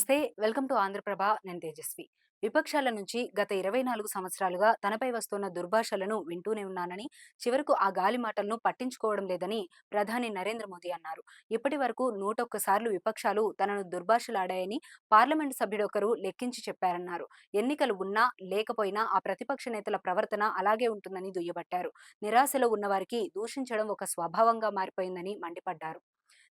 నమస్తే. Welcome to Andhra Prabha. నేను తేజస్వి. విపక్షాల నుంచి గత 24 సంవత్సరాలుగా తనపై వస్తున్న దుర్భాషలను వింటూనే ఉన్నానని, చివరకు ఆ గాలి మాటలను పట్టించుకోవడం లేదని ప్రధాని నరేంద్ర మోదీ అన్నారు. ఇప్పటి వరకు 101 సార్లు విపక్షాలు తనను దుర్భాషలాడాయని పార్లమెంటు సభ్యుడొకరు లెక్కించి చెప్పారన్నారు. ఎన్నికలు ఉన్నా, లేకపోయినా ఆ ప్రతిపక్ష నేతల ప్రవర్తన అలాగే ఉంటుందని దుయ్యబట్టారు. నిరాశలో ఉన్నవారికి దూషించడం ఒక స్వభావంగా మారిపోయిందని మండిపడ్డారు.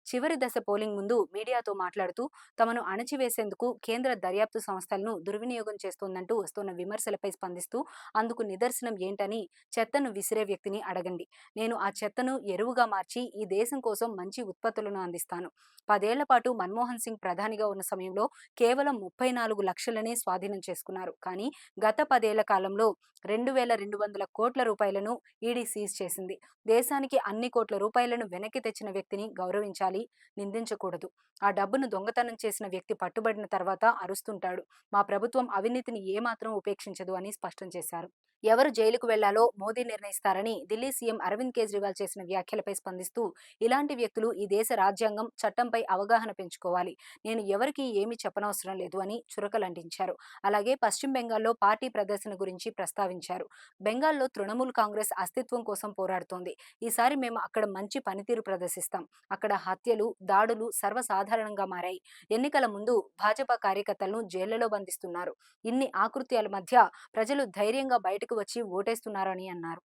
చివరి దశ పోలింగ్ ముందు మీడియాతో మాట్లాడుతూ తమను అణచివేసేందుకు కేంద్ర దర్యాప్తు సంస్థలను దుర్వినియోగం చేస్తోందంటూ వస్తున్న విమర్శలపై స్పందిస్తూ అందుకు నిదర్శనం ఏంటని చెత్తను విసిరే వ్యక్తిని అడగండి. నేను ఆ చెత్తను ఎరువుగా మార్చి ఈ దేశం కోసం మంచి ఉత్పత్తులను అందిస్తాను. 10 ఏళ్ల పాటు మన్మోహన్ సింగ్ ప్రధానిగా ఉన్న సమయంలో కేవలం 34 లక్షలనే స్వాధీనం చేసుకున్నారు. కానీ గత 10 ఏళ్ల కాలంలో 2,200 కోట్ల రూపాయలను ఈడీ సీజ్ చేసింది. దేశానికి అన్ని కోట్ల రూపాయలను వెనక్కి తెచ్చిన వ్యక్తిని గౌరవించాలి, నిందించకూడదు. ఆ డబ్బును దొంగతనం చేసిన వ్యక్తి పట్టుబడిన తర్వాత అరుస్తుంటాడు. మా ప్రభుత్వం అవినీతిని ఏమాత్రం ఉపేక్షించదు అని స్పష్టం చేశారు. ఎవరు జైలుకు వెళ్లాలో మోదీ నిర్ణయిస్తారని ఢిల్లీ సీఎం అరవింద్ కేజ్రీవాల్ చేసిన వ్యాఖ్యలపై స్పందిస్తూ ఇలాంటి వ్యక్తులు ఈ దేశ రాజ్యాంగం, చట్టంపై అవగాహన పెంచుకోవాలి. నేను ఎవరికీ ఏమీ చెప్పనవసరం లేదు అని చురకలంటించారు. అలాగే పశ్చిమ బెంగాల్లో పార్టీ ప్రదర్శన గురించి ప్రస్తావించారు. బెంగాల్లో తృణమూల్ కాంగ్రెస్ అస్తిత్వం కోసం పోరాడుతోంది. ఈసారి మేము అక్కడ మంచి పనితీరు ప్రదర్శిస్తాం. అక్కడ హత్యలు, దాడులు సర్వసాధారణంగా మారాయి. ఎన్నికల ముందు భాజపా కార్యకర్తలను జైళ్లలో బంధిస్తున్నారు. ఇన్ని ఆకృత్యాల మధ్య ప్రజలు ధైర్యంగా బయటకు వచ్చి ఓటేస్తున్నారని అన్నారు.